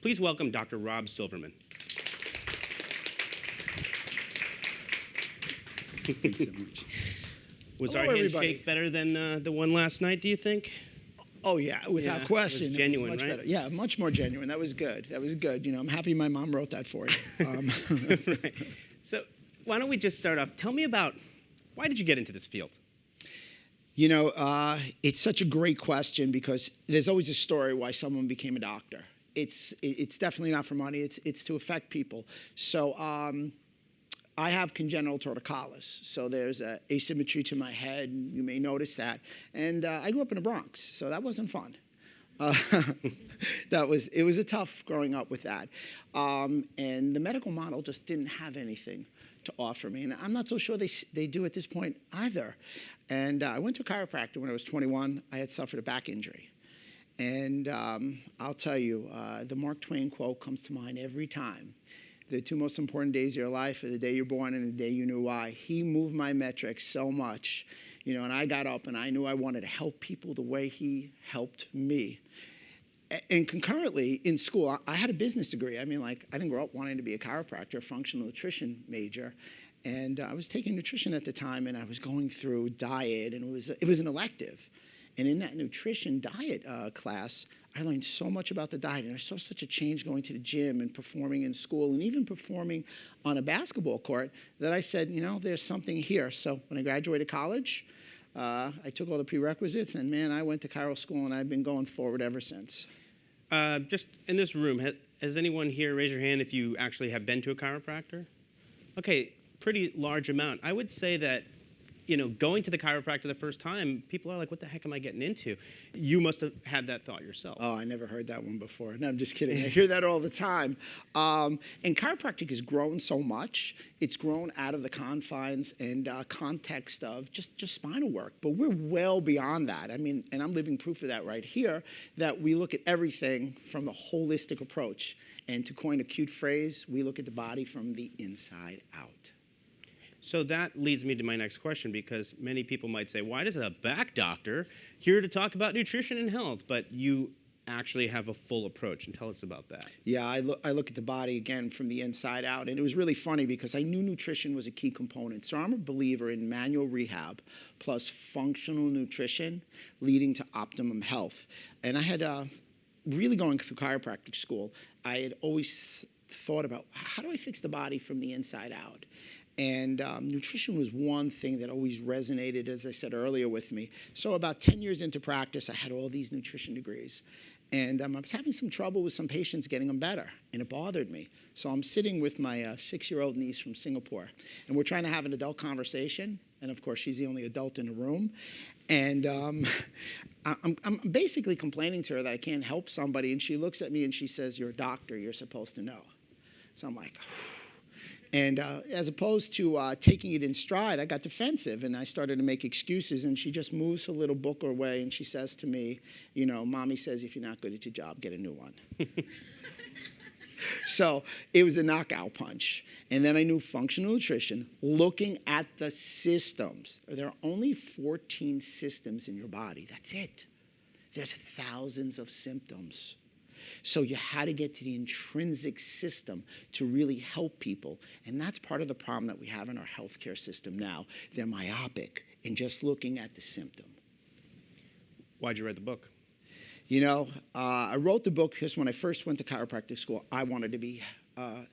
Please welcome Dr. Rob Silverman. Thanks so much. Was Hello, our handshake everybody. better than the one last night, do you think? Oh, yeah, without Yeah, question. it was genuine, much right? better. Yeah, much more genuine. That was good. That was good. You know, I'm happy my mom wrote that for you. Right. So why don't we just start off? Tell me about, why did you get into this field? You know, it's such a great question because there's always a story why someone became a doctor. It's definitely not for money. It's to affect people. So I have congenital torticollis, so there's an asymmetry to my head. You may notice that. And I grew up in the Bronx, so that wasn't fun. It was a tough growing up with that. And the medical model just didn't have anything to offer me. And I'm not so sure they do at this point either. And I went to a chiropractor when I was 21. I had suffered a back injury. And I'll tell you, the Mark Twain quote comes to mind every time. The two most important days of your life are the day you're born and the day you knew why. He moved my metrics so much, you know, and I got up and I knew I wanted to help people the way he helped me. And concurrently, in school, I had a business degree. I mean, like, I didn't grow up wanting to be a chiropractor, functional nutrition major. And I was taking nutrition at the time, and I was going through diet, and it was an elective. And in that nutrition diet class, I learned so much about the diet, and I saw such a change going to the gym and performing in school and even performing on a basketball court that I said, you know, there's something here. So when I graduated college, I took all the prerequisites, and man, I went to chiro school, and I've been going forward ever since. Just in this room, has anyone here, raise your hand if you actually have been to a chiropractor? Okay, pretty large amount. I would say that, you know, going to the chiropractor the first time, people are like, what the heck am I getting into? You must have had that thought yourself. Oh, I never heard that one before. No, I'm just kidding. I hear that all the time. And chiropractic has grown so much. It's grown out of the confines and context of just spinal work. But we're well beyond that. I mean, and I'm living proof of that right here, that we look at everything from a holistic approach. And to coin a cute phrase, we look at the body from the inside out. So that leads me to my next question, because many people might say, why does a back doctor here to talk about nutrition and health? But you actually have a full approach, and tell us about that. Yeah, I look at the body, again, from the inside out. And it was really funny because I knew nutrition was a key component. So I'm a believer in manual rehab plus functional nutrition leading to optimum health. And I had really going through chiropractic school, I had always thought about, how do I fix the body from the inside out? And nutrition was one thing that always resonated, as I said earlier, with me. So about 10 years into practice, I had all these nutrition degrees. And I was having some trouble with some patients getting them better, and it bothered me. So I'm sitting with my 6-year-old niece from Singapore, and we're trying to have an adult conversation. And of course, she's the only adult in the room. And I'm basically complaining to her that I can't help somebody. And she looks at me and she says, "You're a doctor, you're supposed to know." So I'm like, and as opposed to taking it in stride, I got defensive and I started to make excuses. And she just moves her little book away and she says to me, you know, "Mommy says if you're not good at your job, get a new one." So it was a knockout punch. And then I knew functional nutrition, looking at the systems. There are only 14 systems in your body. That's it. There's thousands of symptoms. So you had to get to the intrinsic system to really help people. And that's part of the problem that we have in our healthcare system now. They're myopic in just looking at the symptom. Why'd you write the book? You know, I wrote the book because when I first went to chiropractic school, I wanted to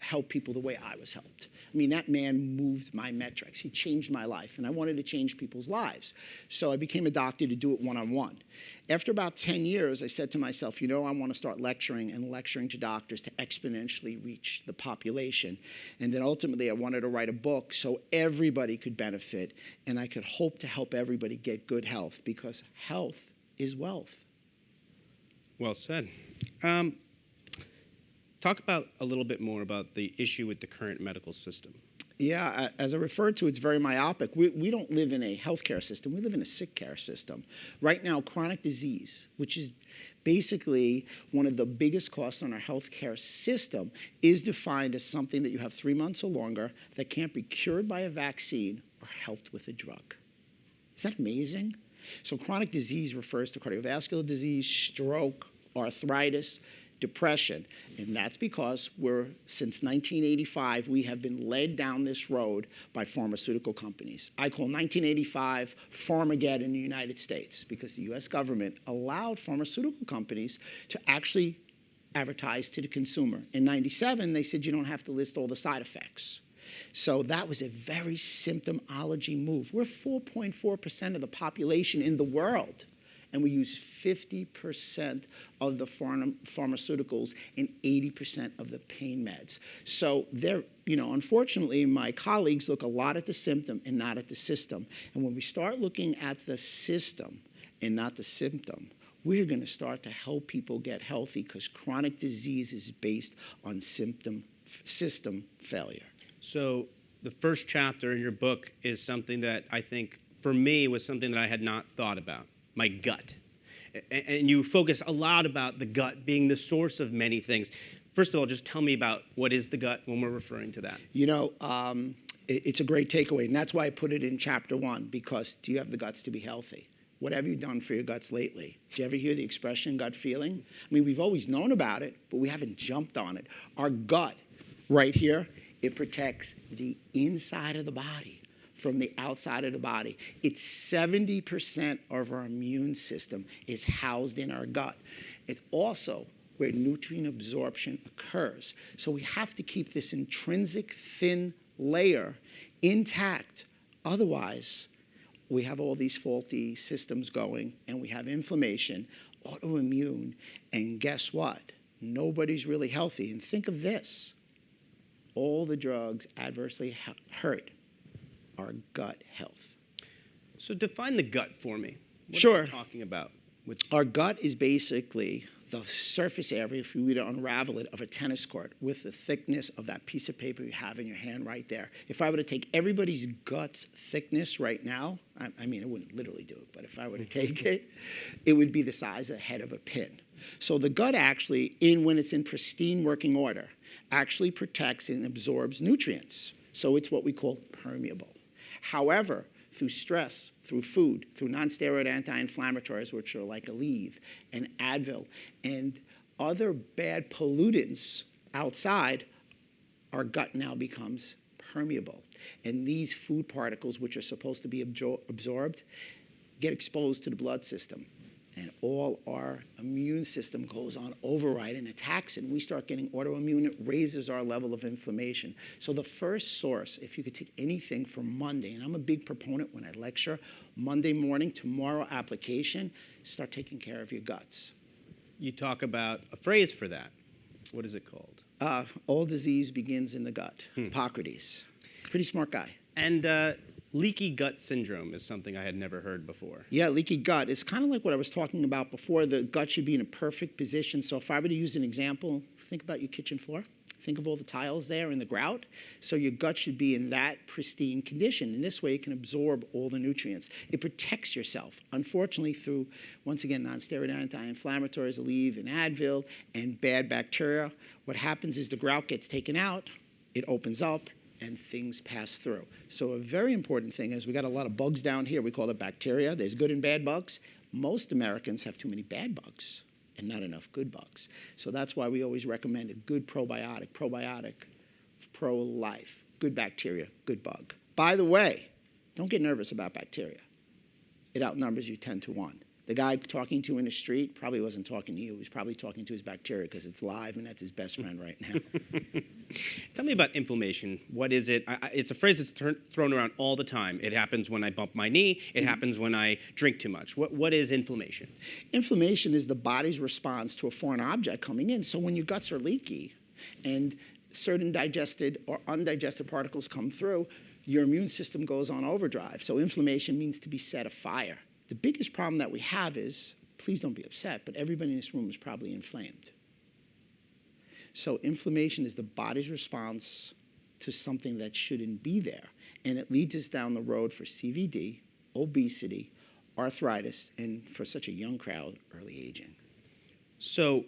help people the way I was helped. I mean, that man moved my metrics. He changed my life, and I wanted to change people's lives. So I became a doctor to do it one-on-one. After about 10 years, I said to myself, you know, I want to start lecturing to doctors to exponentially reach the population. And then ultimately, I wanted to write a book so everybody could benefit, and I could hope to help everybody get good health, because health is wealth. Well said. Talk about a little bit more about the issue with the current medical system. Yeah, as I referred to, it's very myopic. We don't live in a healthcare system. We live in a sick care system. Right now, chronic disease, which is basically one of the biggest costs on our healthcare system, is defined as something that you have 3 months or longer that can't be cured by a vaccine or helped with a drug. Is that amazing? So chronic disease refers to cardiovascular disease, stroke, arthritis, depression. And that's because since 1985, we have been led down this road by pharmaceutical companies. I call 1985 Pharmageddon in the United States, because the US government allowed pharmaceutical companies to actually advertise to the consumer. In 97, they said you don't have to list all the side effects. So that was a very symptomology move. We're 4.4% of the population in the world, and we use 50% of the pharmaceuticals and 80% of the pain meds. So unfortunately, my colleagues look a lot at the symptom and not at the system. And when we start looking at the system and not the symptom, we're going to start to help people get healthy, because chronic disease is based on system failure. So the first chapter in your book is something that I think, for me, was something that I had not thought about, my gut. And you focus a lot about the gut being the source of many things. First of all, just tell me about what is the gut when we're referring to that. It's a great takeaway, and that's why I put it in chapter 1, because do you have the guts to be healthy? What have you done for your guts lately? Did you ever hear the expression gut feeling? I mean, we've always known about it, but we haven't jumped on it. Our gut, right here, it protects the inside of the body from the outside of the body. It's 70% of our immune system is housed in our gut. It's also where nutrient absorption occurs. So we have to keep this intrinsic thin layer intact. Otherwise, we have all these faulty systems going, and we have inflammation, autoimmune, and guess what? Nobody's really healthy. And think of this. All the drugs adversely hurt our gut health. So define the gut for me. What Sure. are you talking about? Our gut is basically the surface area, if you were to unravel it, of a tennis court with the thickness of that piece of paper you have in your hand right there. If I were to take everybody's gut's thickness right now, I mean, I wouldn't literally do it, but if I were to take it, it would be the size of the head of a pin. So the gut actually, when it's in pristine working order, actually protects and absorbs nutrients. So it's what we call permeable. However, through stress, through food, through non-steroid anti-inflammatories, which are like Aleve and Advil, and other bad pollutants outside, our gut now becomes permeable. And these food particles, which are supposed to be absorbed, get exposed to the blood system. And all our immune system goes on override and attacks it. And we start getting autoimmune. It raises our level of inflammation. So the first source, if you could take anything from Monday, and I'm a big proponent when I lecture, Monday morning, tomorrow application, start taking care of your guts. You talk about a phrase for that. What is it called? All disease begins in the gut. Hippocrates. Pretty smart guy. And leaky gut syndrome is something I had never heard before. Yeah, leaky gut. It's kind of like what I was talking about before. The gut should be in a perfect position. So if I were to use an example, think about your kitchen floor. Think of all the tiles there in the grout. So your gut should be in that pristine condition. And this way it can absorb all the nutrients. It protects yourself. Unfortunately, through, once again, non-steroid anti-inflammatories, Aleve and Advil, and bad bacteria, what happens is the grout gets taken out, it opens up, and things pass through. So a very important thing is we got a lot of bugs down here. We call it bacteria. There's good and bad bugs. Most Americans have too many bad bugs and not enough good bugs. So that's why we always recommend a good probiotic, pro-life, good bacteria, good bug. By the way, don't get nervous about bacteria. It outnumbers you 10 to 1. The guy talking to you in the street probably wasn't talking to you. He was probably talking to his bacteria because it's live and that's his best friend right now. Tell me about inflammation. What is it? It's a phrase that's thrown around all the time. It happens when I bump my knee. It happens when I drink too much. What is inflammation? Inflammation is the body's response to a foreign object coming in. So when your guts are leaky and certain digested or undigested particles come through, your immune system goes on overdrive. So inflammation means to be set afire. The biggest problem that we have is, please don't be upset, but everybody in this room is probably inflamed. So inflammation is the body's response to something that shouldn't be there. And it leads us down the road for CVD, obesity, arthritis, and for such a young crowd, early aging. So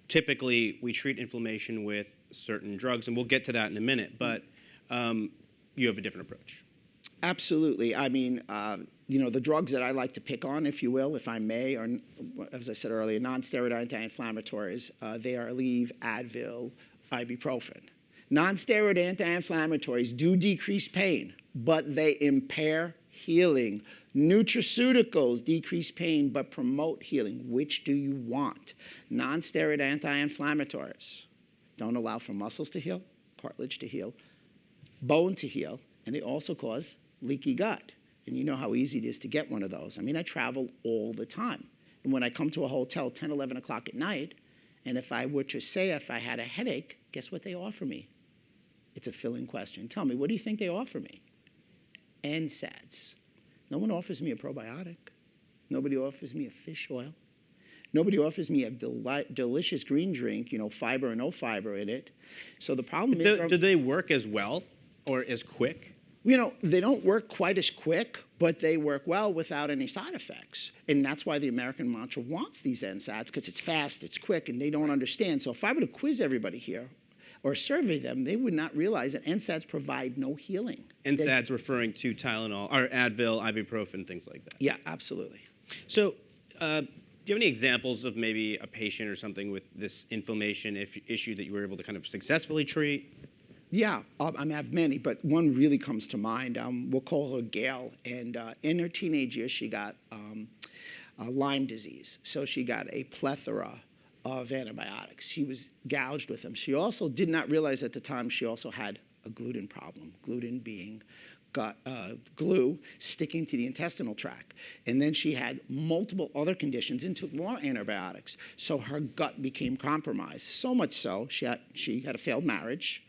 typically we treat inflammation with certain drugs, and we'll get to that in a minute, but you have a different approach. Absolutely. I mean, the drugs that I like to pick on, if you will, if I may, are, as I said earlier, non-steroid anti-inflammatories. They are Aleve, Advil, ibuprofen. Non-steroid anti-inflammatories do decrease pain, but they impair healing. Nutraceuticals decrease pain but promote healing. Which do you want? Non-steroid anti-inflammatories don't allow for muscles to heal, cartilage to heal, bone to heal, and they also cause leaky gut. And you know how easy it is to get one of those. I mean, I travel all the time. And when I come to a hotel 10, 11 o'clock at night, and if I were to say if I had a headache, guess what they offer me? It's a filling question. Tell me, what do you think they offer me? NSAIDs. No one offers me a probiotic. Nobody offers me a fish oil. Nobody offers me a delicious green drink, fiber or no fiber in it. So the problem is... Do they work as well or as quick? They don't work quite as quick, but they work well without any side effects. And that's why the American mantra wants these NSAIDs, because it's fast, it's quick, and they don't understand. So if I were to quiz everybody here or survey them, they would not realize that NSAIDs provide no healing. NSAIDs referring to Tylenol, or Advil, ibuprofen, things like that. Yeah, absolutely. So do you have any examples of maybe a patient or something with this inflammation issue that you were able to kind of successfully treat? Yeah, I have many, but one really comes to mind. We'll call her Gail, and in her teenage years, she got Lyme disease. So she got a plethora of antibiotics. She was gouged with them. She also did not realize at the time she also had a gluten problem, gluten being glue sticking to the intestinal tract. And then she had multiple other conditions and took more antibiotics. So her gut became compromised, so much so she had a failed marriage.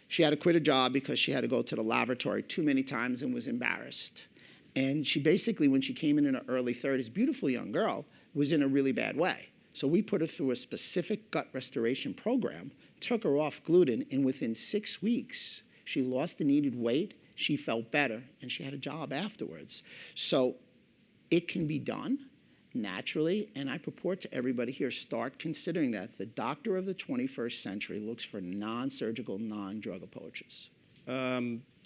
She had to quit a job because she had to go to the lavatory too many times and was embarrassed. And she basically, when she came in her early 30s, beautiful young girl, was in a really bad way. So we put her through a specific gut restoration program, took her off gluten, and within 6 weeks, she lost the needed weight, she felt better, and she had a job afterwards. So it can be done naturally, and I purport to everybody here, start considering that. The doctor of the 21st century looks for non-surgical, non-drug approaches.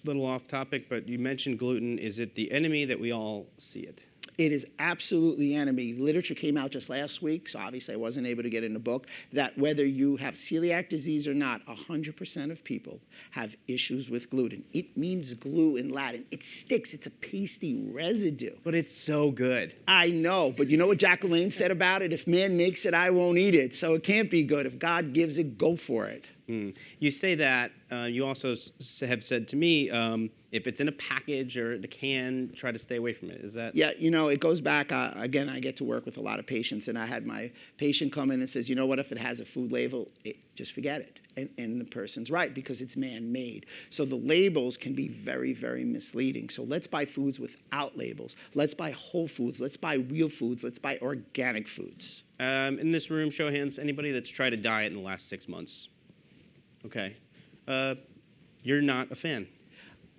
Little off topic, but you mentioned gluten. Is it the enemy that we all see it? It is absolutely the enemy. Literature came out just last week, so obviously I wasn't able to get in the book, that whether you have celiac disease or not, 100% of people have issues with gluten. It means glue in Latin. It sticks. It's a pasty residue. But it's so good. I know, but you know what Jacqueline said about it? If man makes it, I won't eat it. So it can't be good. If God gives it, go for it. You say that. You also have said to me, if it's in a package or the can, try to stay away from it. Is that? Yeah, it goes back. Again, I get to work with a lot of patients, and I had my patient come in and says, what if it has a food label? Just forget it. And the person's right, because it's man-made. So the labels can be very, very misleading. So let's buy foods without labels. Let's buy whole foods. Let's buy real foods. Let's buy organic foods. In this room, show of hands, anybody that's tried a diet in the last 6 months? Okay. You're not a fan.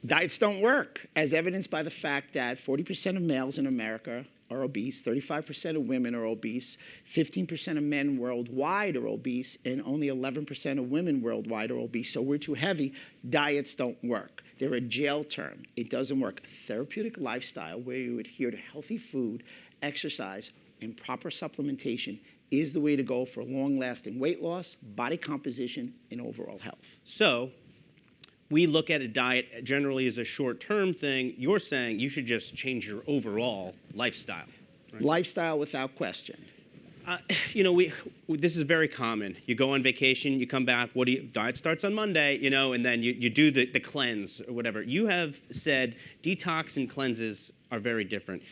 Diets don't work, as evidenced by the fact that 40% of males in America are obese, 35% of women are obese, 15% of men worldwide are obese, and only 11% of women worldwide are obese. So we're too heavy. Diets don't work. They're a jail term. It doesn't work. A therapeutic lifestyle where you adhere to healthy food, exercise, and proper supplementation is the way to go for long-lasting weight loss, body composition, and overall health. So we look at a diet generally as a short-term thing. You're saying you should just change your overall lifestyle. Right? Lifestyle without question. This is very common. You go on vacation, you come back, diet starts on Monday, and then you do the cleanse or whatever. You have said detox and cleanses are very different.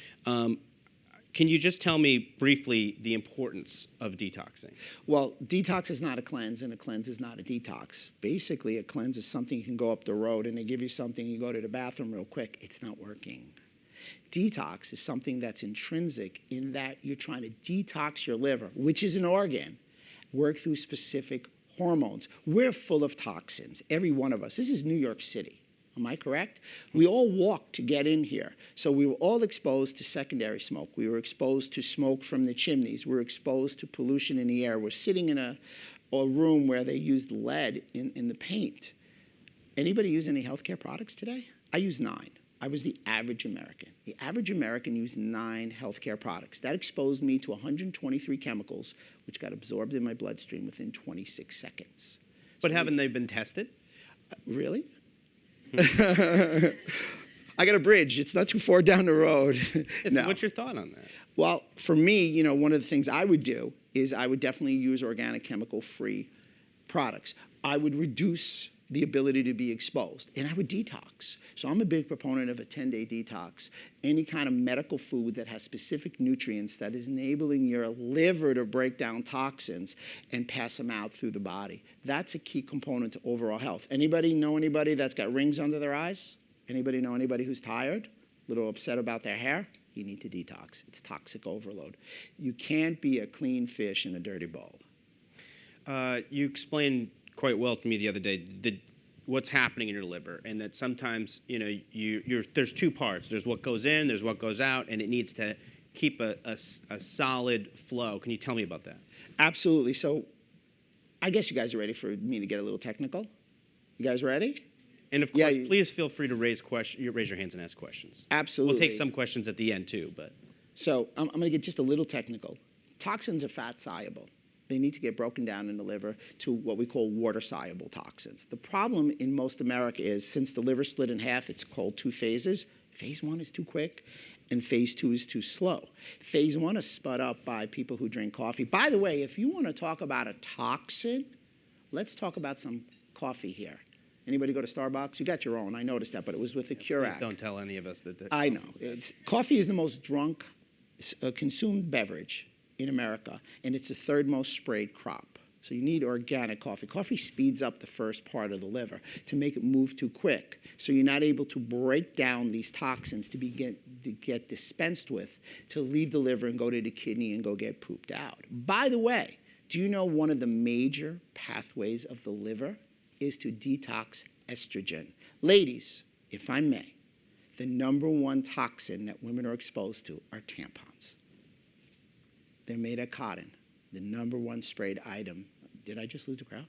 Can you just tell me briefly the importance of detoxing? Well, detox is not a cleanse, and a cleanse is not a detox. Basically, a cleanse is something you can go up the road, and they give you something, you go to the bathroom real quick. It's not working. Detox is something that's intrinsic in that you're trying to detox your liver, which is an organ, work through specific hormones. We're full of toxins, every one of us. This is New York City. Am I correct? We all walked to get in here. So we were all exposed to secondary smoke. We were exposed to smoke from the chimneys. We were exposed to pollution in the air. We're sitting in a room where they used lead in the paint. Anybody use any healthcare products today? I use 9. I was the average American. The average American used 9 healthcare products. That exposed me to 123 chemicals, which got absorbed in my bloodstream within 26 seconds. But haven't they been tested? Really? I got a bridge. It's not too far down the road. So No. what's your thought on that? Well, for me, you know, one of the things I would do is I would definitely use organic chemical-free products. I would reduce the ability to be exposed, and I would detox. So I'm a big proponent of a 10-day detox. Any kind of medical food that has specific nutrients that is enabling your liver to break down toxins and pass them out through the body. That's a key component to overall health. Anybody know anybody that's got rings under their eyes? Anybody know anybody who's tired, a little upset about their hair? You need to detox. It's toxic overload. You can't be a clean fish in a dirty bowl. You explained quite well to me the other day what's happening in your liver, and that sometimes, you know, there's 2 parts. There's what goes in, there's what goes out, and it needs to keep a solid flow. Can you tell me about that? Absolutely. So I guess you guys are ready for me to get a little technical. You guys ready? And of course, please feel free to raise your hands and ask questions. Absolutely. We'll take some questions at the end too, but. So I'm going to get just a little technical. Toxins are fat soluble. They need to get broken down in the liver to what we call water-soluble toxins. The problem in most America is, since the liver split in half, it's called 2 phases. Phase 1 is too quick, and phase 2 is too slow. Phase 1 is sped up by people who drink coffee. By the way, if you want to talk about a toxin, let's talk about some coffee here. Anybody go to Starbucks? You got your own. I noticed that, but it was with the Curac. Please don't tell any of us that. I know. Coffee is the most drunk, consumed beverage in America, and it's the 3rd most sprayed crop. So you need organic coffee. Coffee speeds up the first part of the liver to make it move too quick. So you're not able to break down these toxins to get dispensed with, to leave the liver and go to the kidney and go get pooped out. By the way, do you know one of the major pathways of the liver is to detox estrogen? Ladies, if I may, the #1 toxin that women are exposed to are tampons. They're made of cotton. The #1 sprayed item. Did I just lose the crowd?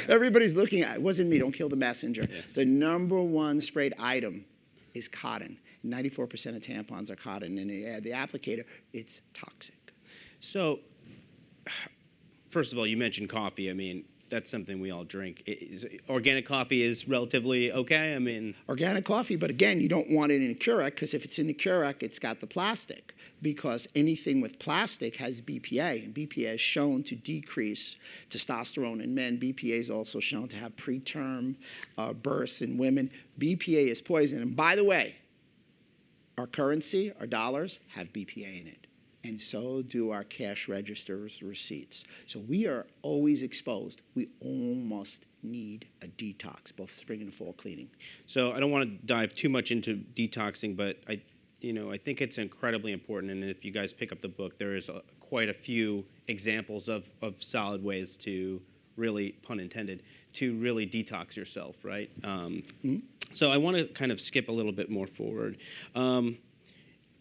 Everybody's looking at it. It wasn't me. Don't kill the messenger. Yes. The #1 sprayed item is cotton. 94% of tampons are cotton. And the applicator, it's toxic. So, first of all, you mentioned coffee. I mean, that's something we all drink. Organic coffee is relatively okay? I mean... Organic coffee, but again, you don't want it in a Keurig, because if it's in a Keurig, it's got the plastic. Because anything with plastic has BPA, and BPA is shown to decrease testosterone in men. BPA is also shown to have preterm births in women. BPA is poison. And by the way, our currency, our dollars, have BPA in it. And so do our cash registers receipts. So we are always exposed. We almost need a detox, both spring and fall cleaning. So I don't want to dive too much into detoxing, but I think it's incredibly important. And if you guys pick up the book, there is quite a few examples of solid ways to really, pun intended, to really detox yourself, right? So I want to kind of skip a little bit more forward.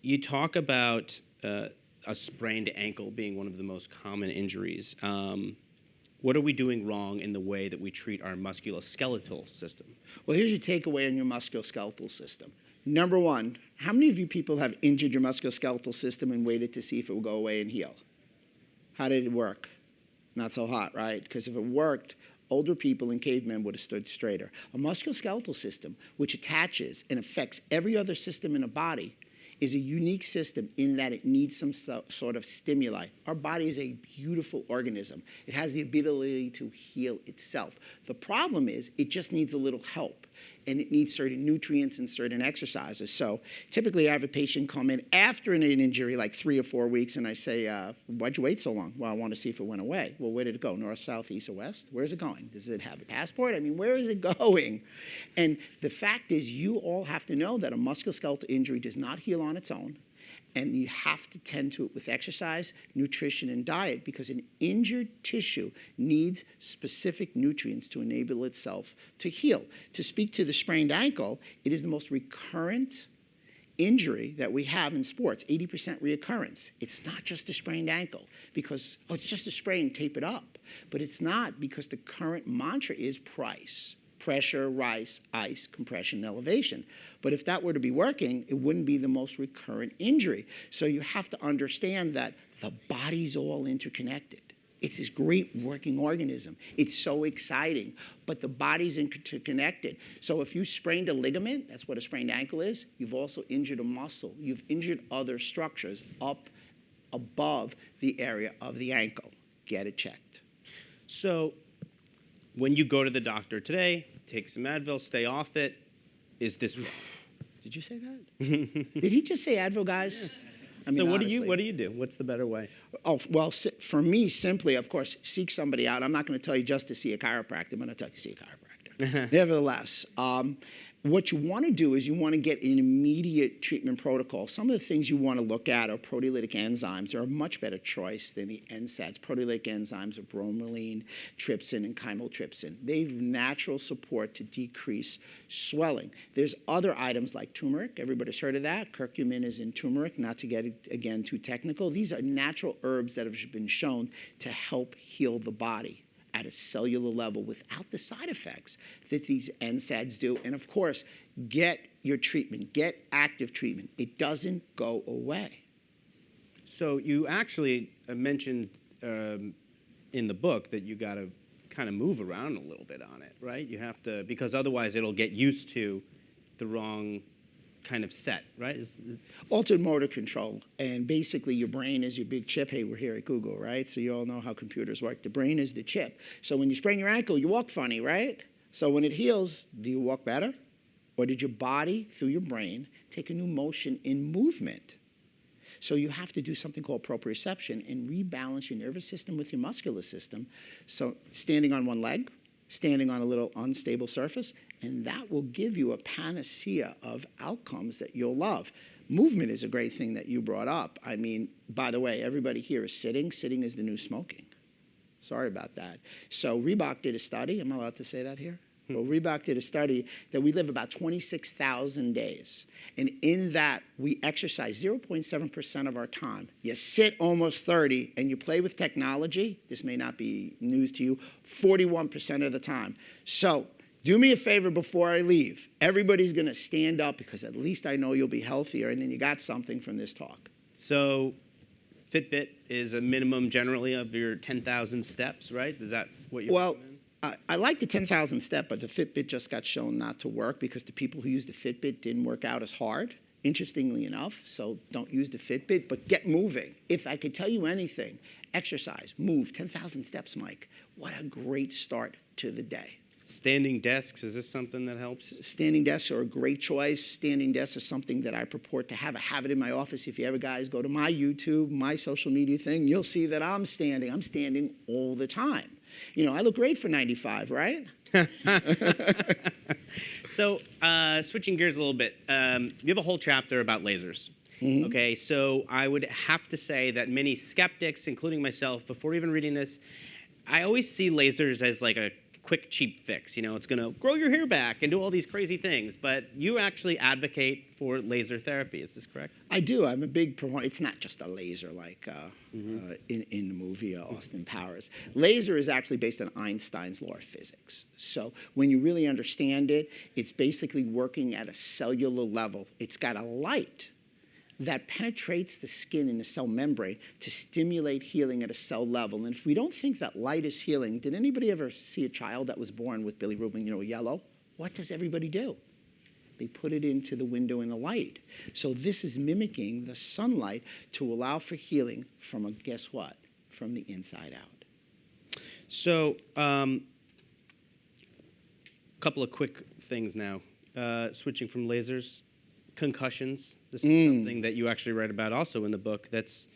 You talk about a sprained ankle being one of the most common injuries. What are we doing wrong in the way that we treat our musculoskeletal system? Well, here's your takeaway on your musculoskeletal system. #1, how many of you people have injured your musculoskeletal system and waited to see if it would go away and heal? How did it work? Not so hot, right? Because if it worked, older people and cavemen would have stood straighter. A musculoskeletal system, which attaches and affects every other system in a body, is a unique system in that it needs some sort of stimuli. Our body is a beautiful organism. It has the ability to heal itself. The problem is it just needs a little help, and it needs certain nutrients and certain exercises. So typically I have a patient come in after an injury, like 3 or 4 weeks, and I say, why'd you wait so long? Well, I want to see if it went away. Well, where did it go? North, south, east, or west? Where's it going? Does it have a passport? I mean, where is it going? And the fact is, you all have to know that a musculoskeletal injury does not heal on its own, and you have to tend to it with exercise, nutrition, and diet, because an injured tissue needs specific nutrients to enable itself to heal. To speak to the sprained ankle, it is the most recurrent injury that we have in sports, 80% reoccurrence. It's not just a sprained ankle because, oh, it's just a sprain, tape it up. But it's not, because the current mantra is price. pressure, rise, ice, compression, elevation. But if that were to be working, it wouldn't be the most recurrent injury. So you have to understand that the body's all interconnected. It's this great working organism. It's so exciting, but the body's interconnected. So if you sprained a ligament, that's what a sprained ankle is, you've also injured a muscle. You've injured other structures up above the area of the ankle. Get it checked. So when you go to the doctor today, take some Advil, stay off it, is this wrong? Did you say that? Did he just say Advil, guys? Yeah. I mean, so what honestly. do you do? What's the better way? Oh, well, for me, simply, of course, seek somebody out. I'm not going to tell you just to see a chiropractor. I'm going to tell you to see a chiropractor. Nevertheless, what you want to do is you want to get an immediate treatment protocol. Some of the things you want to look at are proteolytic enzymes. They're a much better choice than the NSAIDs. Proteolytic enzymes are bromelain, trypsin, and chymotrypsin. They have natural support to decrease swelling. There's other items like turmeric. Everybody's heard of that. Curcumin is in turmeric, not to get, again, too technical. These are natural herbs that have been shown to help heal the body at a cellular level without the side effects that these NSAIDs do. And of course, get your treatment, get active treatment. It doesn't go away. So you actually mentioned in the book that you got to kind of move around a little bit on it, right? You have to, because otherwise it'll get used to the wrong kind of set, right? Altered motor control. And basically your brain is your big chip. Hey, we're here at Google, right? So you all know how computers work. The brain is the chip. So when you sprain your ankle, you walk funny, right? So when it heals, do you walk better? Or did your body, through your brain, take a new motion in movement? So you have to do something called proprioception and rebalance your nervous system with your muscular system. So standing on one leg, standing on a little unstable surface, and that will give you a panacea of outcomes that you'll love. Movement is a great thing that you brought up. I mean, by the way, everybody here is sitting. Sitting is the new smoking. Sorry about that. So Reebok did a study. Am I allowed to say that here? Well, Reebok did a study that we live about 26,000 days. And in that, we exercise 0.7% of our time. You sit almost 30, and you play with technology. This may not be news to you, 41% of the time. So do me a favor before I leave. Everybody's going to stand up because at least I know you'll be healthier, and then you got something from this talk. So Fitbit is a minimum generally of your 10,000 steps, right? Is that what you recommend? I like the 10,000 step, but the Fitbit just got shown not to work because the people who used the Fitbit didn't work out as hard, interestingly enough. So don't use the Fitbit, but get moving. If I could tell you anything, exercise, move, 10,000 steps, Mike. What a great start to the day. Standing desks, is this something that helps? Standing desks are a great choice. Standing desks is something that I purport to have. I have it in my office. If you ever guys go to my YouTube, my social media thing, you'll see that I'm standing. I'm standing all the time. You know, I look great for 95, right? So switching gears a little bit, you have a whole chapter about lasers. Mm-hmm. Okay, so I would have to say that many skeptics, including myself, before even reading this, I always see lasers as like a quick, cheap fix. You know, it's going to grow your hair back and do all these crazy things. But you actually advocate for laser therapy. Is this correct? I do. I'm a big proponent. It's not just a laser like in the movie Austin Powers. Laser is actually based on Einstein's law of physics. So when you really understand it, it's basically working at a cellular level. It's got a light that penetrates the skin in the cell membrane to stimulate healing at a cell level. And if we don't think that light is healing, did anybody ever see a child that was born with bilirubin, you know, yellow? What does everybody do? They put it into the window in the light. So this is mimicking the sunlight to allow for healing from, guess what? From the inside out. So a couple of quick things now. Switching from lasers, concussions. This is something that you actually write about also in the book that's,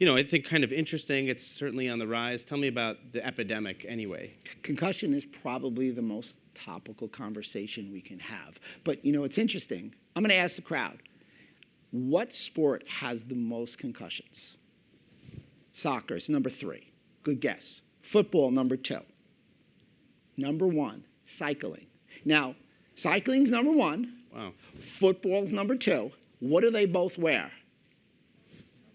you know, I think kind of interesting. It's certainly on the rise. Tell me about the epidemic anyway. Concussion is probably the most topical conversation we can have. But, you know, it's interesting. I'm going to ask the crowd, what sport has the most concussions? Soccer is number 3. Good guess. Football, number 2. Number 1, cycling. Now, cycling's number 1. Wow. Football's number 2. What do they both wear?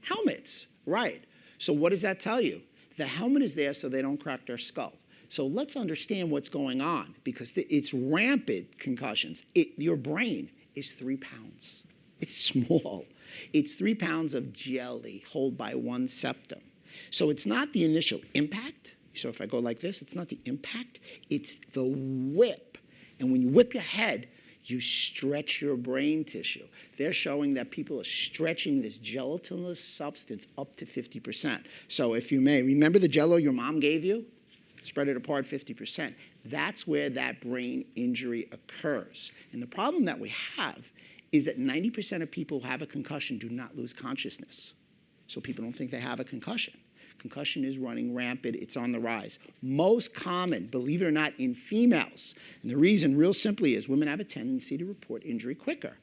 Helmets, right. So what does that tell you? The helmet is there so they don't crack their skull. So let's understand what's going on, because it's rampant concussions. Your brain is 3 pounds. It's small. It's 3 pounds of jelly held by one septum. So it's not the initial impact. So if I go like this, it's not the impact, it's the whip. And when you whip your head, you stretch your brain tissue. They're showing that people are stretching this gelatinous substance up to 50%. So if you may, remember the Jell-O your mom gave you? Spread it apart 50%. That's where that brain injury occurs. And the problem that we have is that 90% of people who have a concussion do not lose consciousness. So people don't think they have a concussion. Concussion is running rampant. It's on the rise. Most common, believe it or not, in females. And the reason, real simply, is women have a tendency to report injury quicker.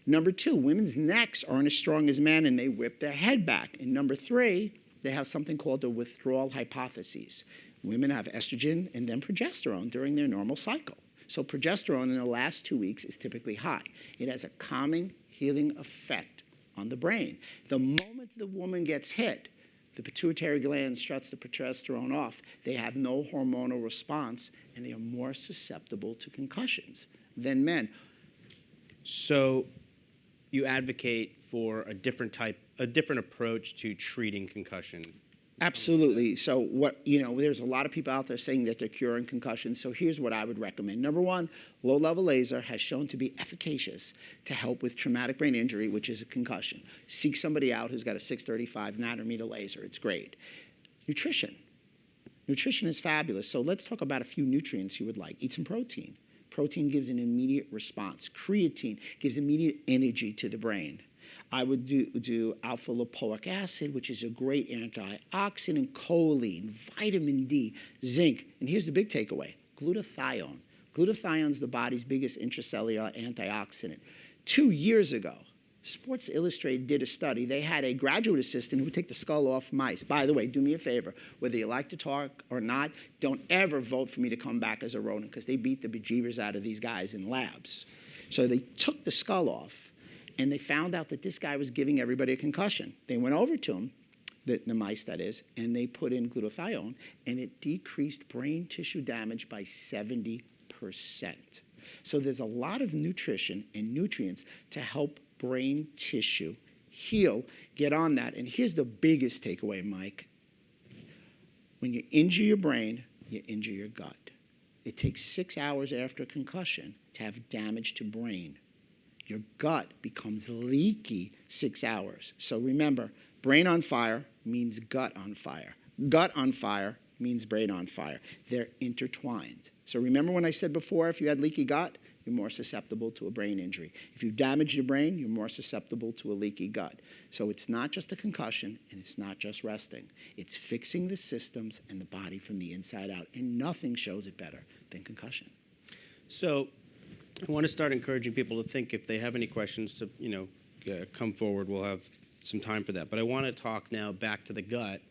Number 2, women's necks aren't as strong as men, and they whip their head back. And number 3, they have something called the withdrawal hypothesis. Women have estrogen and then progesterone during their normal cycle. So progesterone in the last 2 weeks is typically high. It has a calming, healing effect on the brain. The moment the woman gets hit, the pituitary gland shuts the progesterone off. They have no hormonal response, and they are more susceptible to concussions than men. So you advocate for a different approach to treating concussion. Absolutely. So there's a lot of people out there saying that they're curing concussions. So here's what I would recommend. Number 1, low-level laser has shown to be efficacious to help with traumatic brain injury, which is a concussion. Seek somebody out who's got a 635 nanometer laser. It's great. Nutrition. Nutrition is fabulous. So let's talk about a few nutrients you would like. Eat some protein. Protein gives an immediate response. Creatine gives immediate energy to the brain. I would do alpha lipoic acid, which is a great antioxidant, choline, vitamin D, zinc. And here's the big takeaway, glutathione. Glutathione is the body's biggest intracellular antioxidant. 2 years ago, Sports Illustrated did a study. They had a graduate assistant who would take the skull off mice. By the way, do me a favor. Whether you like to talk or not, don't ever vote for me to come back as a rodent, because they beat the bejeebers out of these guys in labs. So they took the skull off, and they found out that this guy was giving everybody a concussion. They went over to him, the mice that is, and they put in glutathione, and it decreased brain tissue damage by 70%. So there's a lot of nutrition and nutrients to help brain tissue heal, get on that. And here's the biggest takeaway, Mike. When you injure your brain, you injure your gut. It takes 6 hours after a concussion to have damage to brain. Your gut becomes leaky 6 hours. So remember, brain on fire means gut on fire. Gut on fire means brain on fire. They're intertwined. So remember when I said before, if you had leaky gut, you're more susceptible to a brain injury. If you damage your brain, you're more susceptible to a leaky gut. So it's not just a concussion, and it's not just resting. It's fixing the systems and the body from the inside out. And nothing shows it better than concussion. So I want to start encouraging people to think, if they have any questions, to come forward. We'll have some time for that. But I want to talk now back to the gut.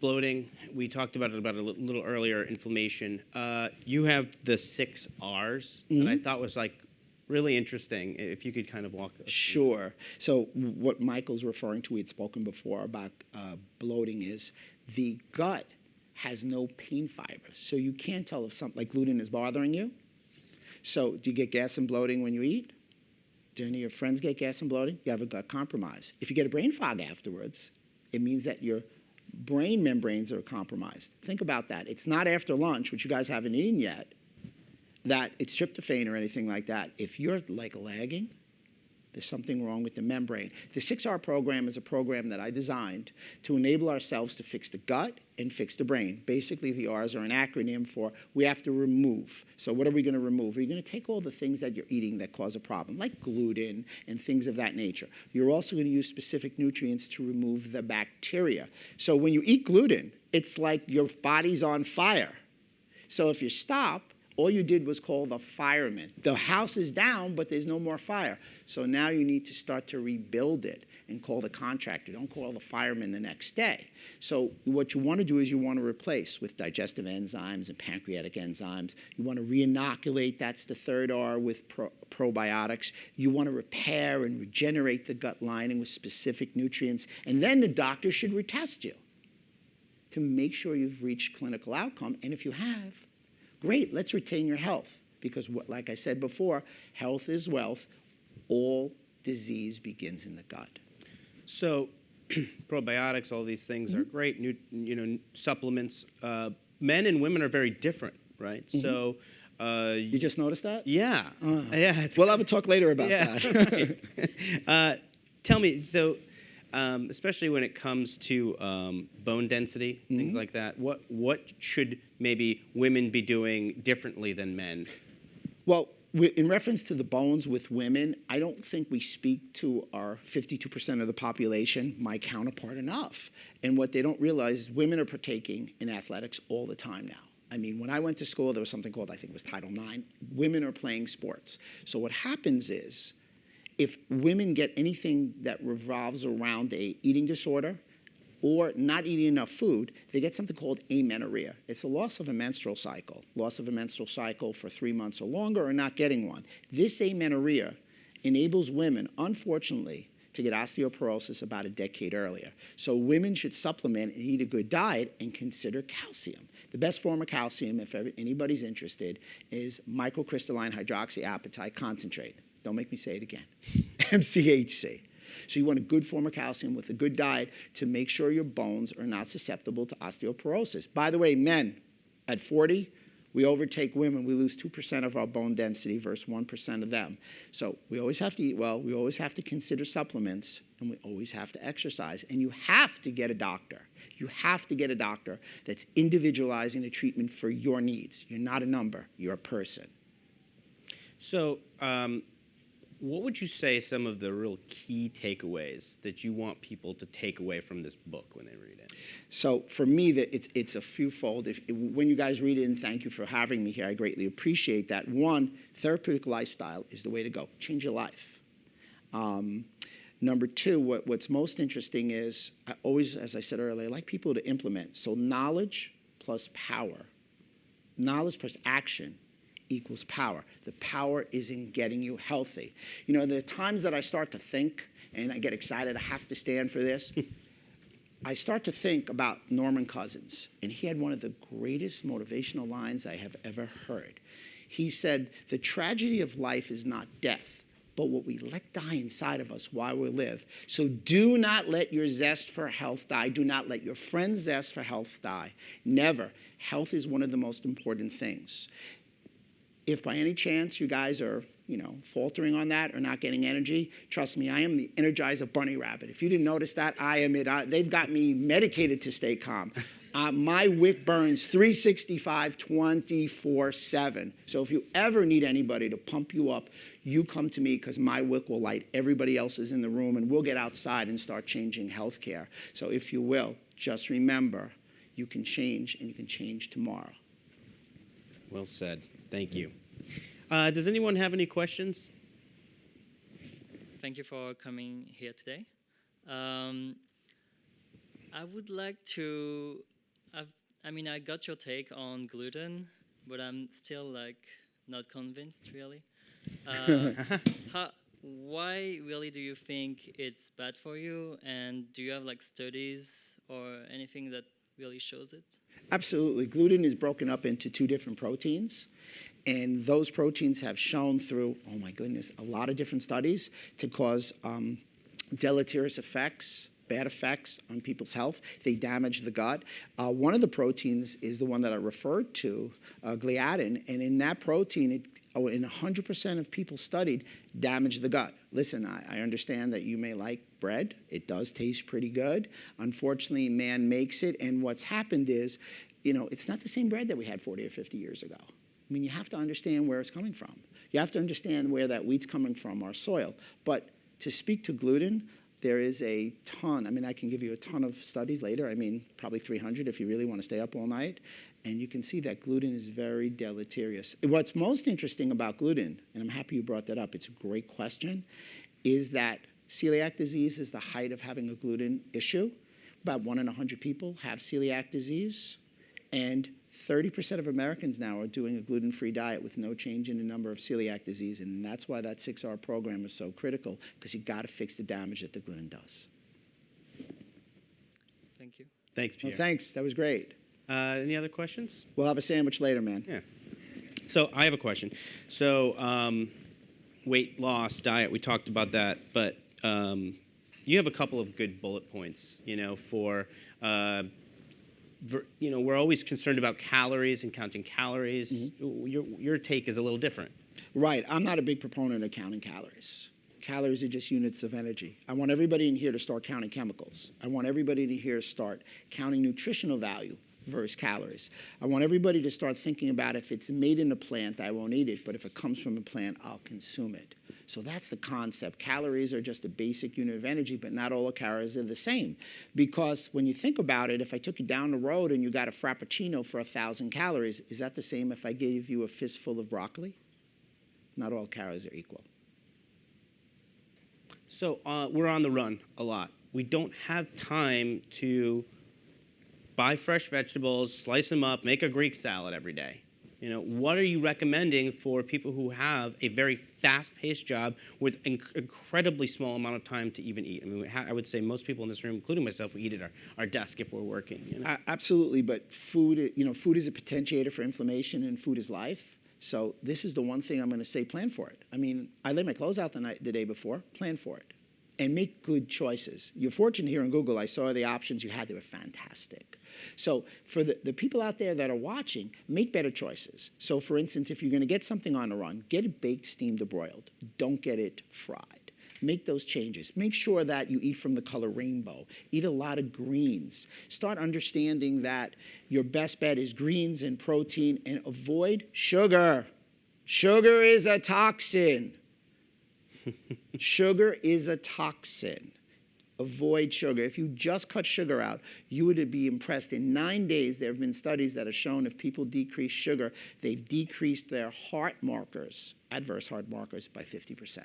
Bloating, we talked about it a little earlier. Inflammation. You have the 6 R's that I thought was really interesting. If you could kind of walk us. Sure. So what Michael's referring to, we had spoken before about bloating, is the gut has no pain fibers. So you can't tell if something like gluten is bothering you. So do you get gas and bloating when you eat? Do any of your friends get gas and bloating? You have a gut compromise. If you get a brain fog afterwards, it means that your brain membranes are compromised. Think about that. It's not after lunch, which you guys haven't eaten yet, that it's tryptophan or anything like that. If you're lagging, there's something wrong with the membrane. The 6R program is a program that I designed to enable ourselves to fix the gut and fix the brain. Basically, the R's are an acronym for we have to remove. So what are we going to remove? We're going to take all the things that you're eating that cause a problem, like gluten and things of that nature. You're also going to use specific nutrients to remove the bacteria. So when you eat gluten, it's like your body's on fire. So if you stop, all you did was call the firemen. The house is down, but there's no more fire. So now you need to start to rebuild it and call the contractor. Don't call the firemen the next day. So what you want to do is you want to replace with digestive enzymes and pancreatic enzymes. You want to re-inoculate, that's the 3rd R, with probiotics. You want to repair and regenerate the gut lining with specific nutrients. And then the doctor should retest you. to make sure you've reached clinical outcome. And if you have, great, let's retain your health. Because like I said before, health is wealth. All disease begins in the gut. So probiotics, all these things are great, supplements. Men and women are very different, right? So you just noticed that? Yeah. Yeah. We'll have a talk later about that. Right. Tell me, so especially when it comes to bone density, things like that, what should maybe women be doing differently than men? Well, in reference to the bones with women, I don't think we speak to our 52% of the population, my counterpart, enough. And what they don't realize is women are partaking in athletics all the time now. I mean, when I went to school, there was something called, I think it was Title IX. Women are playing sports. So what happens is, if women get anything that revolves around a eating disorder or not eating enough food, they get something called amenorrhea. It's a loss of a menstrual cycle for 3 months or longer, or not getting one. This amenorrhea enables women, unfortunately, to get osteoporosis about a decade earlier. So women should supplement and eat a good diet and consider calcium. The best form of calcium, if anybody's interested, is microcrystalline hydroxyapatite concentrate. Don't make me say it again. MCHC. So you want a good form of calcium with a good diet to make sure your bones are not susceptible to osteoporosis. By the way, men, at 40, we overtake women. We lose 2% of our bone density versus 1% of them. So we always have to eat well. We always have to consider supplements. And we always have to exercise. And you have to get a doctor. You have to get a doctor that's individualizing the treatment for your needs. You're not a number. You're a person. So what would you say some of the real key takeaways that you want people to take away from this book when they read it? So for me, it's a few-fold. When you guys read it, and thank you for having me here, I greatly appreciate that. One, therapeutic lifestyle is the way to go. Change your life. Number two, what's most interesting is, I always, as I said earlier, I like people to implement. So knowledge plus power. Knowledge plus action equals power. The power is in getting you healthy. You know, there are times that I start to think, and I get excited, I have to stand for this. I start to think about Norman Cousins, and he had one of the greatest motivational lines I have ever heard. He said, "The tragedy of life is not death, but what we let die inside of us while we live. So do not let your zest for health die. Do not let your friend's zest for health die. Never. Health is one of the most important things." If by any chance you guys are, faltering on that or not getting energy, trust me, I am the Energizer Bunny Rabbit. If you didn't notice that, I am it. They've got me medicated to stay calm. My wick burns 365, 24/7. So if you ever need anybody to pump you up, you come to me, because my wick will light everybody else's in the room, and we'll get outside and start changing healthcare. So if you will, just remember, you can change, and you can change tomorrow. Well said. Thank you. Does anyone have any questions? Thank you for coming here today. I would like to, I got your take on gluten, but I'm still not convinced really. Why really do you think it's bad for you? And do you have studies or anything that really shows it? Absolutely. Gluten is broken up into 2 different proteins. And those proteins have shown through, oh my goodness, a lot of different studies to cause deleterious effects, bad effects on people's health. They damage the gut. One of the proteins is the one that I referred to, gliadin. And in that protein, in 100% of people studied, damaged the gut. Listen, I understand that you may like bread. It does taste pretty good. Unfortunately, man makes it. And what's happened is, it's not the same bread that we had 40 or 50 years ago. I mean, you have to understand where it's coming from. You have to understand where that wheat's coming from, our soil. But to speak to gluten, there is a ton. I can give you a ton of studies later. Probably 300 if you really want to stay up all night. And you can see that gluten is very deleterious. What's most interesting about gluten, and I'm happy you brought that up, it's a great question, is that celiac disease is the height of having a gluten issue. About 1 in 100 people have celiac disease. And 30% of Americans now are doing a gluten-free diet with no change in the number of celiac disease. And that's why that 6-hour program is so critical, because you got to fix the damage that the gluten does. Thank you. Thanks, Well, Pierre. thanks. That was great. Any other questions? We'll have a sandwich later, man. Yeah. So I have a question. So weight loss, diet, we talked about that, but you have a couple of good bullet points, for, we're always concerned about calories and counting calories. Your take is a little different. Right. I'm not a big proponent of counting calories. Calories are just units of energy. I want everybody in here to start counting chemicals. I want everybody in here to start counting nutritional value versus calories. I want everybody to start thinking about if it's made in a plant, I won't eat it, but if it comes from a plant, I'll consume it. So that's the concept. Calories are just a basic unit of energy, but not all the calories are the same. Because when you think about it, if I took you down the road and you got a Frappuccino for 1,000 calories, is that the same if I gave you a fistful of broccoli? Not all calories are equal. So we're on the run a lot. We don't have time to buy fresh vegetables, slice them up, make a Greek salad every day. What are you recommending for people who have a very fast-paced job with an incredibly small amount of time to even eat? I mean, I would say most people in this room, including myself, we eat at our desk if we're working. Absolutely, but food, food is a potentiator for inflammation, and food is life. So this is the one thing I'm going to say, plan for it. I mean, I lay my clothes out the day before, plan for it. And make good choices. You're fortunate here on Google. I saw the options you had. They were fantastic. So for the people out there that are watching, make better choices. So for instance, if you're going to get something on the run, get it baked, steamed, or broiled. Don't get it fried. Make those changes. Make sure that you eat from the color rainbow. Eat a lot of greens. Start understanding that your best bet is greens and protein, and avoid sugar. Sugar is a toxin. Sugar is a toxin. Avoid sugar. If you just cut sugar out, you would be impressed. In 9 days, there have been studies that have shown if people decrease sugar, they've decreased their heart markers, adverse heart markers, by 50%.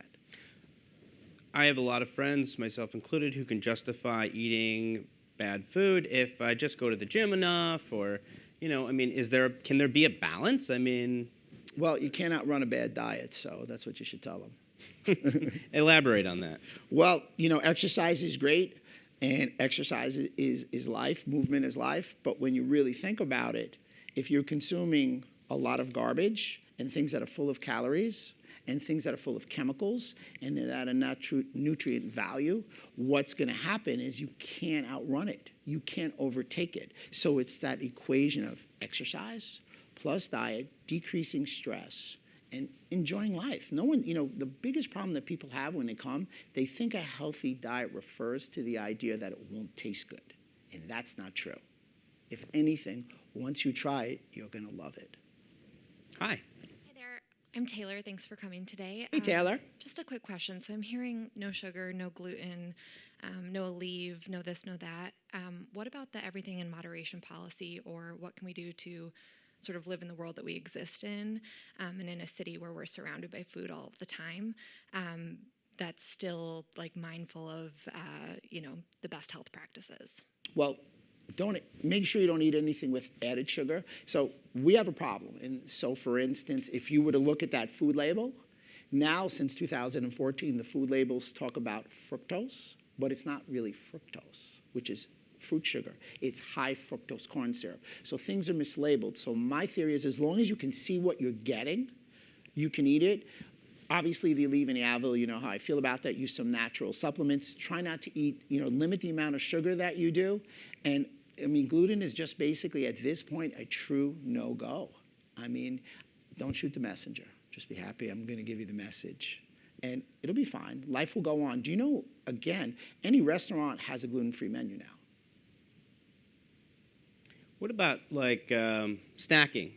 I have a lot of friends, myself included, who can justify eating bad food if I just go to the gym enough, or, can there be a balance? Well, you cannot run a bad diet, so that's what you should tell them. Elaborate on that. Well, exercise is great, and exercise is life. Movement is life. But when you really think about it, if you're consuming a lot of garbage and things that are full of calories and things that are full of chemicals and that are not nutrient value, what's going to happen is you can't outrun it. You can't overtake it. So it's that equation of exercise plus diet, decreasing stress, and enjoying life. No one, the biggest problem that people have when they come, they think a healthy diet refers to the idea that it won't taste good. And that's not true. If anything, once you try it, you're going to love it. Hi. Hi there. I'm Taylor. Thanks for coming today. Hey, Taylor. Just a quick question. So I'm hearing no sugar, no gluten, no leave, no this, no that. What about the everything in moderation policy, or what can we do to sort of live in the world that we exist in, and in a city where we're surrounded by food all of the time, that's still mindful of the best health practices? Well, make sure you don't eat anything with added sugar. So we have a problem. And so for instance, if you were to look at that food label, now since 2014, the food labels talk about fructose, but it's not really fructose, which is fruit sugar. It's high fructose corn syrup. So things are mislabeled. So my theory is as long as you can see what you're getting, you can eat it. Obviously, the Aleve and the Advil, you know how I feel about that. Use some natural supplements. Try not to eat, limit the amount of sugar that you do. And gluten is just basically at this point a true no-go. Don't shoot the messenger. Just be happy I'm going to give you the message. And it'll be fine. Life will go on. Do you know, again, any restaurant has a gluten-free menu now. What about snacking,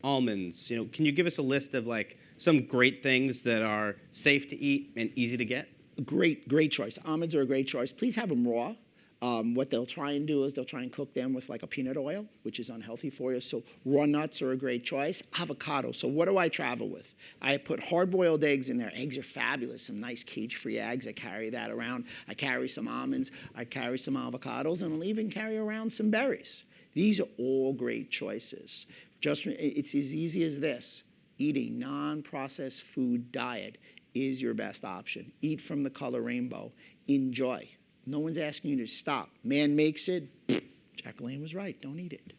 almonds? Can you give us a list of some great things that are safe to eat and easy to get? Great choice. Almonds are a great choice. Please have them raw. What they'll try and do is they'll try and cook them with a peanut oil, which is unhealthy for you. So raw nuts are a great choice. Avocado. So what do I travel with? I put hard-boiled eggs in there. Eggs are fabulous. Some nice cage-free eggs. I carry that around. I carry some almonds. I carry some avocados, and I'll even carry around some berries. These are all great choices. It's as easy as this. Eat a non-processed food diet is your best option. Eat from the color rainbow. Enjoy. No one's asking you to stop. Man makes it. Jacqueline was right. Don't eat it.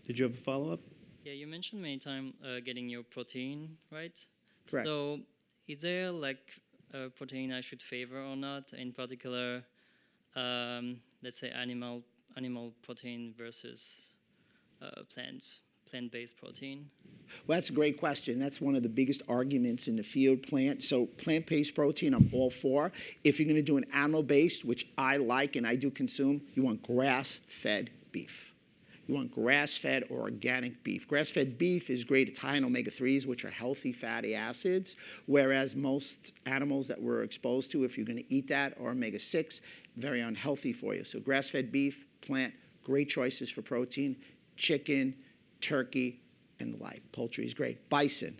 Did you have a follow-up? Yeah, you mentioned many times getting your protein, right? Correct. So is there like a protein I should favor or not? In particular, let's say animal protein versus plant-based protein? Well, that's a great question. That's one of the biggest arguments in the field. Plant-based protein, I'm all for. If you're going to do an animal-based, which I like and I do consume, you want grass-fed beef. You want grass-fed or organic beef. Grass-fed beef is great. It's high in omega-3s, which are healthy fatty acids, whereas most animals that we're exposed to, if you're going to eat that, are omega-6, very unhealthy for you. So grass-fed beef, plant, great choices for protein. Chicken, turkey, and the like. Poultry is great. Bison.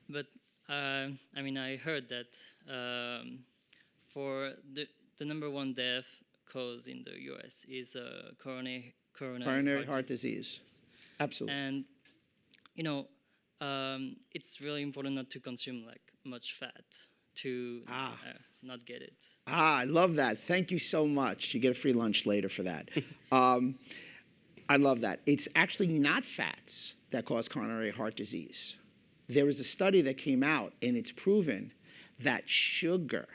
But I mean, I heard that for the number one death cause in the U.S. is coronary Heart disease. Absolutely. And it's really important not to consume like much fat to not get it. I love that. Thank you so much. You get a free lunch later for that. I love that. It's actually not fats that cause coronary heart disease. There was a study that came out, and it's proven that sugar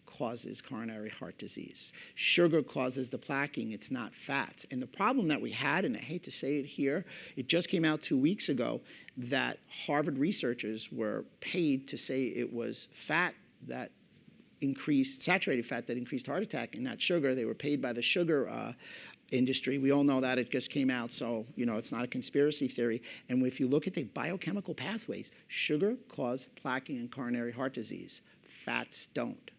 causes coronary heart disease. Sugar causes the plaquing. It's not fats. And the problem that we had, and I hate to say it here, it just came out 2 weeks ago that Harvard researchers were paid to say it was fat that increased, saturated fat that increased heart attack and not sugar. They were paid by the sugar industry. We all know that. It just came out, so it's not a conspiracy theory. And if you look at the biochemical pathways, sugar causes plaquing and coronary heart disease. Fats don't.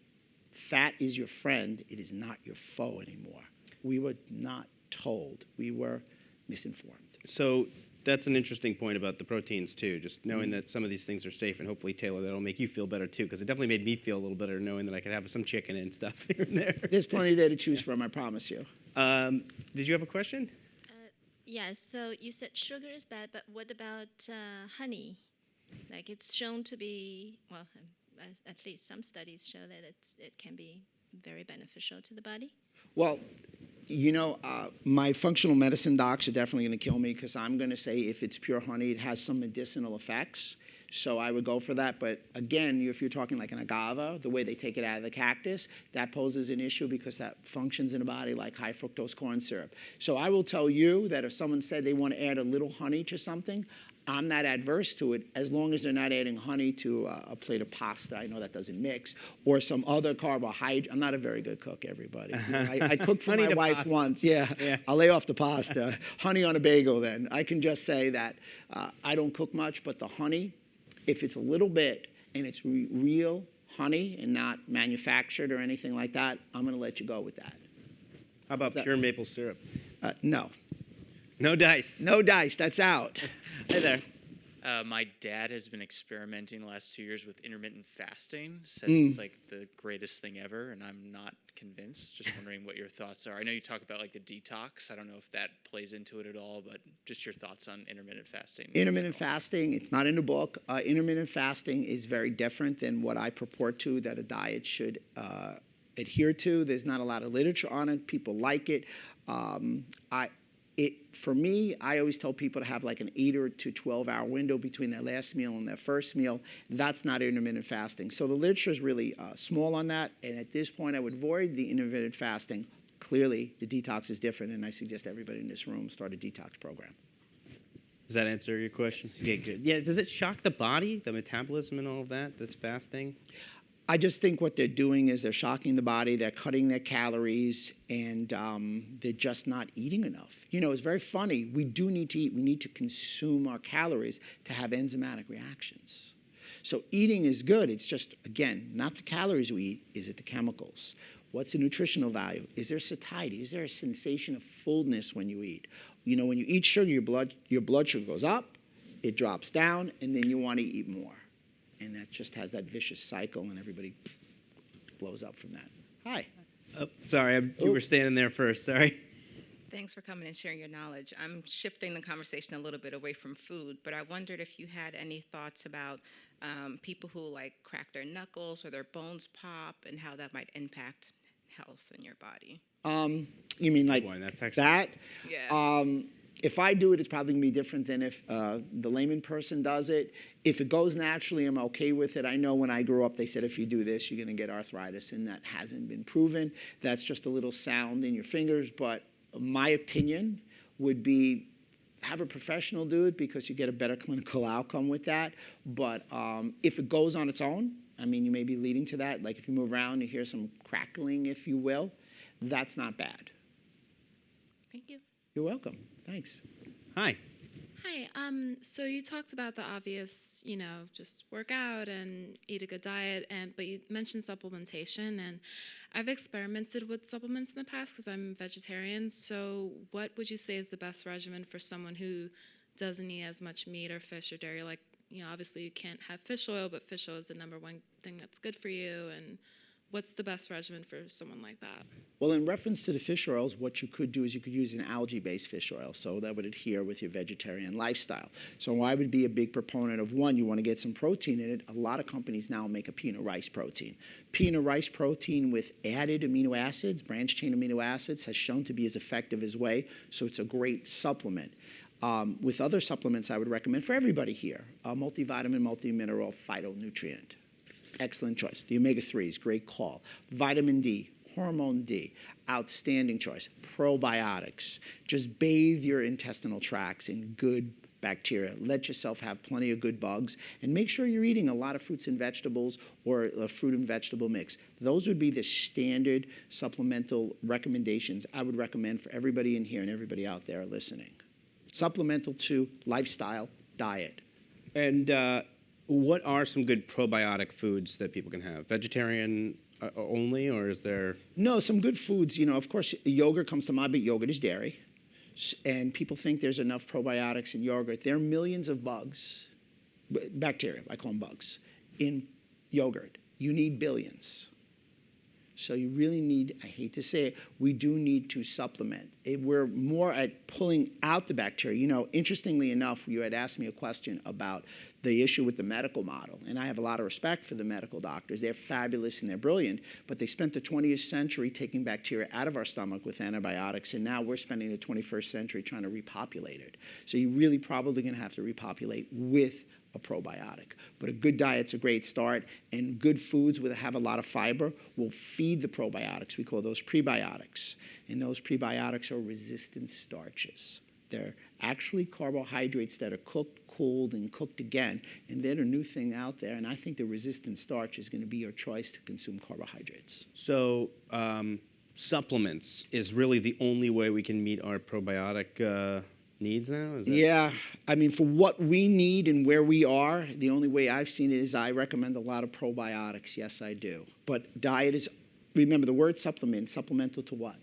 Fat is your friend. It is not your foe anymore. We were not told. We were misinformed. So that's an interesting point about the proteins too, just knowing that some of these things are safe, and hopefully, Taylor, that'll make you feel better too, because it definitely made me feel a little better knowing that I could have some chicken and stuff here and there. There's plenty there to choose from, I promise you. Did you have a question? Yes, so you said sugar is bad, but what about honey? Like it's shown to be, well, at least some studies show that it can be very beneficial to the body. Well, my functional medicine docs are definitely going to kill me because I'm going to say if it's pure honey, it has some medicinal effects. So I would go for that. But again, if you're talking like an agave, the way they take it out of the cactus, that poses an issue because that functions in the body like high fructose corn syrup. So I will tell you that if someone said they want to add a little honey to something, I'm not adverse to it as long as they're not adding honey to a plate of pasta. I know that doesn't mix. Or some other carbohydrate. I'm not a very good cook, everybody. I cooked for my wife pasta. once. Yeah, I'll lay off the pasta. Honey on a bagel then. I can just say that I don't cook much, but the honey, if it's a little bit and it's real honey and not manufactured or anything like that, I'm going to let you go with that. How about pure maple syrup? No. No dice. No dice. That's out. Hey there. My dad has been experimenting the last 2 years with intermittent fasting. Said it's like the greatest thing ever, and I'm not convinced. Just wondering what your thoughts are. I know you talk about like the detox. I don't know if that plays into it at all, but just your thoughts on intermittent fasting. Intermittent fasting, it's not in the book. Intermittent fasting is very different than what I purport to that a diet should adhere to. There's not a lot of literature on it. People like it. For me, I always tell people to have like an 8 to 12-hour window between their last meal and their first meal. That's not intermittent fasting. So the literature is really small on that. And at this point, I would avoid the intermittent fasting. Clearly, the detox is different, and I suggest everybody in this room start a detox program. Does that answer your question? Okay, good. Yeah, does it shock the body, the metabolism and all of that, this fasting? I just think what they're doing is they're shocking the body, they're cutting their calories, and they're just not eating enough. It's very funny. We do need to eat. We need to consume our calories to have enzymatic reactions. So eating is good. It's just, again, not the calories we eat. Is it the chemicals? What's the nutritional value? Is there satiety? Is there a sensation of fullness when you eat? When you eat sugar, your blood sugar goes up, it drops down, and then you want to eat more. And that just has that vicious cycle, and everybody blows up from that. Hi. Oh, sorry, you were standing there first. Sorry. Thanks for coming and sharing your knowledge. I'm shifting the conversation a little bit away from food, but I wondered if you had any thoughts about people who like crack their knuckles or their bones pop and how that might impact health in your body. You mean like Boy, that's actually that? Yeah. If I do it, it's probably going to be different than if the layman person does it. If it goes naturally, I'm okay with it. I know when I grew up, they said if you do this, you're going to get arthritis, and that hasn't been proven. That's just a little sound in your fingers. But my opinion would be have a professional do it because you get a better clinical outcome with that. But if it goes on its own, I mean, you may be leading to that. Like if you move around, you hear some crackling, if you will. That's not bad. Thank you. You're welcome. Thanks. Hi. Hi. So you talked about the obvious, just work out and eat a good diet, but you mentioned supplementation, and I've experimented with supplements in the past because I'm vegetarian. So what would you say is the best regimen for someone who doesn't eat as much meat or fish or dairy? Like, obviously you can't have fish oil, but fish oil is the number one thing that's good for you. And what's the best regimen for someone like that? Well, in reference to the fish oils, what you could do is you could use an algae-based fish oil, so that would adhere with your vegetarian lifestyle. So I would be a big proponent of one, you want to get some protein in it. A lot of companies now make a peanut rice protein. Peanut rice protein with added amino acids, branched-chain amino acids, has shown to be as effective as whey, so it's a great supplement. With other supplements, I would recommend for everybody here, a multivitamin, multimineral phytonutrient. Excellent choice. The omega-3s, great call. Vitamin D, hormone D, outstanding choice. Probiotics. Just bathe your intestinal tracts in good bacteria. Let yourself have plenty of good bugs. And make sure you're eating a lot of fruits and vegetables or a fruit and vegetable mix. Those would be the standard supplemental recommendations I would recommend for everybody in here and everybody out there listening. Supplemental to lifestyle, diet. And what are some good probiotic foods that people can have? Vegetarian only, or is there? No, some good foods. Of course, yogurt comes to mind, but yogurt is dairy. And people think there's enough probiotics in yogurt. There are millions of bugs, bacteria, I call them bugs, in yogurt. You need billions. So you really need, I hate to say it, we do need to supplement. We're more at pulling out the bacteria. Interestingly enough, you had asked me a question about the issue with the medical model. And I have a lot of respect for the medical doctors. They're fabulous and they're brilliant, but they spent the 20th century taking bacteria out of our stomach with antibiotics, and now we're spending the 21st century trying to repopulate it. So you're really probably going to have to repopulate with a probiotic. But a good diet's a great start, and good foods that have a lot of fiber will feed the probiotics. We call those prebiotics. And those prebiotics are resistant starches. They're actually carbohydrates that are cooked, cooled, and cooked again. And they're the new thing out there. And I think the resistant starch is going to be your choice to consume carbohydrates. So supplements is really the only way we can meet our probiotic needs now? Is that... Yeah. I mean, for what we need and where we are, the only way I've seen it is I recommend a lot of probiotics. Yes, I do. But diet is, remember the word supplement, supplemental to what?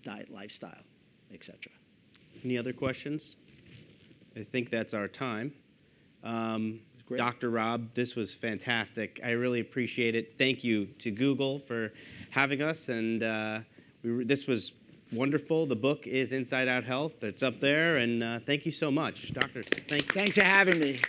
Diet, lifestyle, etc. Any other questions? I think that's our time. Great. Dr. Rob, this was fantastic. I really appreciate it. Thank you to Google for having us, and this was wonderful. The book is Inside Out Health. It's up there, and thank you so much, Doctor. Thanks for having me.